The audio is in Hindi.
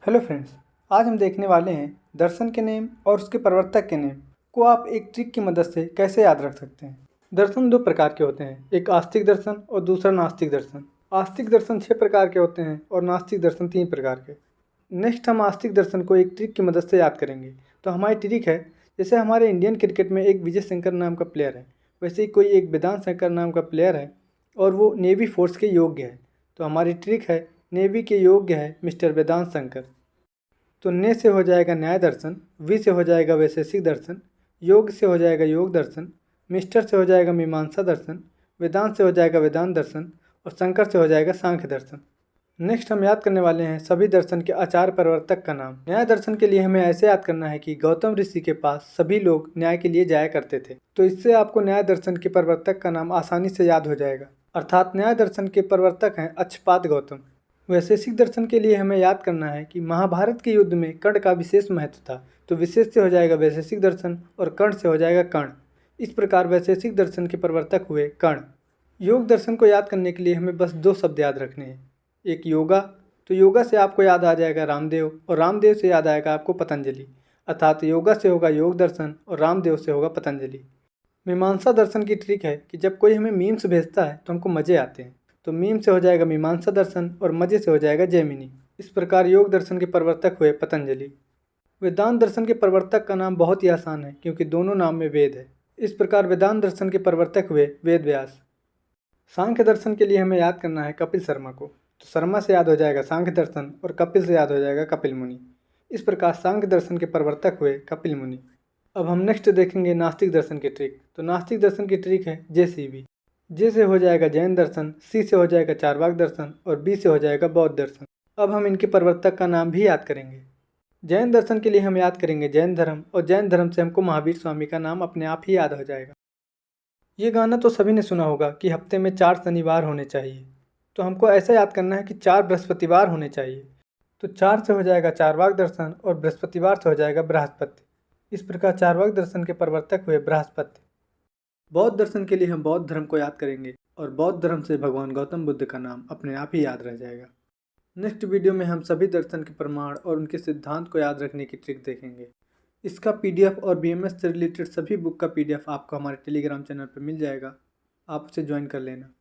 हेलो फ्रेंड्स, आज हम देखने वाले हैं दर्शन के नेम और उसके प्रवर्तक के नेम को आप एक ट्रिक की मदद से कैसे याद रख सकते हैं। दर्शन दो प्रकार के होते हैं, एक आस्तिक दर्शन और दूसरा नास्तिक दर्शन। आस्तिक दर्शन 6 प्रकार के होते हैं और नास्तिक दर्शन 3 प्रकार के। नेक्स्ट हम आस्तिक दर्शन को एक ट्रिक की मदद से याद करेंगे। तो हमारी ट्रिक है, जैसे हमारे इंडियन क्रिकेट में एक विजय शंकर नाम का प्लेयर है, वैसे ही कोई एक वेदांत शंकर नाम का प्लेयर है और वो नेवी फोर्स के योग्य है। तो हमारी ट्रिक है, नेवी के योग्य है मिस्टर वेदांत शंकर। तो ने से हो जाएगा न्याय दर्शन, वी से हो जाएगा वैशेषिक दर्शन, योग से हो जाएगा योग दर्शन, मिस्टर से हो जाएगा मीमांसा दर्शन, वेदांत से हो जाएगा वेदांत दर्शन और शंकर से हो जाएगा सांख्य दर्शन। नेक्स्ट हम याद करने वाले हैं सभी दर्शन के आचार्य प्रवर्तक का नाम। न्याय दर्शन के लिए हमें ऐसे याद करना है कि गौतम ऋषि के पास सभी लोग न्याय के लिए जाया करते थे। तो इससे आपको न्याय दर्शन के प्रवर्तक का नाम आसानी से याद हो जाएगा, अर्थात न्याय दर्शन के प्रवर्तक हैं अक्षपाद गौतम। वैशेषिक दर्शन के लिए हमें याद करना है कि महाभारत के युद्ध में कर्ण का विशेष महत्व था। तो विशेष से हो जाएगा वैशेषिक दर्शन और कर्ण से हो जाएगा कर्ण। इस प्रकार वैशेषिक दर्शन के प्रवर्तक हुए कर्ण। योग दर्शन को याद करने के लिए हमें बस 2 शब्द याद रखने हैं, एक योगा। तो योगा से आपको याद आ जाएगा रामदेव और रामदेव से याद आएगा आपको पतंजलि, अर्थात योगा से होगा योग दर्शन और रामदेव से होगा पतंजलि। मीमांसा दर्शन की ट्रिक है कि जब कोई हमें मीम्स भेजता है तो हमको मज़े आते हैं। तो मीम से हो जाएगा मीमांसा दर्शन और मजे से हो जाएगा जैमिनी। इस प्रकार योग दर्शन के प्रवर्तक हुए पतंजलि। वेदांत दर्शन के प्रवर्तक का नाम बहुत ही आसान है क्योंकि दोनों नाम में वेद है। इस प्रकार वेदांत दर्शन के प्रवर्तक हुए वेद व्यास। सांख्य दर्शन के लिए हमें याद करना है कपिल शर्मा को। तो शर्मा से याद हो जाएगा सांख्य दर्शन और कपिल से याद हो जाएगा कपिल मुनि। इस प्रकार सांख्य दर्शन के प्रवर्तक हुए कपिल मुनि। अब हम नेक्स्ट देखेंगे नास्तिक दर्शन की ट्रिक। तो नास्तिक दर्शन की ट्रिक है JCB। जे से हो जाएगा जैन दर्शन, सी से हो जाएगा चारवाक दर्शन और बी से हो जाएगा बौद्ध दर्शन। अब हम इनके प्रवर्तक का नाम भी याद करेंगे। जैन दर्शन के लिए हम याद करेंगे जैन धर्म और जैन धर्म से हमको महावीर स्वामी का नाम अपने आप ही याद हो जाएगा। ये गाना तो सभी ने सुना होगा कि हफ्ते में 4 शनिवार होने चाहिए। तो हमको ऐसा याद करना है कि 4 बृहस्पतिवार होने चाहिए। तो 4 से हो जाएगा चारवाक दर्शन और बृहस्पतिवार से हो जाएगा बृहस्पति। इस प्रकार चारवाक दर्शन के प्रवर्तक हुए बृहस्पति। बौद्ध दर्शन के लिए हम बौद्ध धर्म को याद करेंगे और बौद्ध धर्म से भगवान गौतम बुद्ध का नाम अपने आप ही याद रह जाएगा। नेक्स्ट वीडियो में हम सभी दर्शन के प्रमाण और उनके सिद्धांत को याद रखने की ट्रिक देखेंगे। इसका PDF और BMS से रिलेटेड सभी बुक का PDF आपको हमारे टेलीग्राम चैनल पर मिल जाएगा, आप उसे ज्वाइन कर लेना।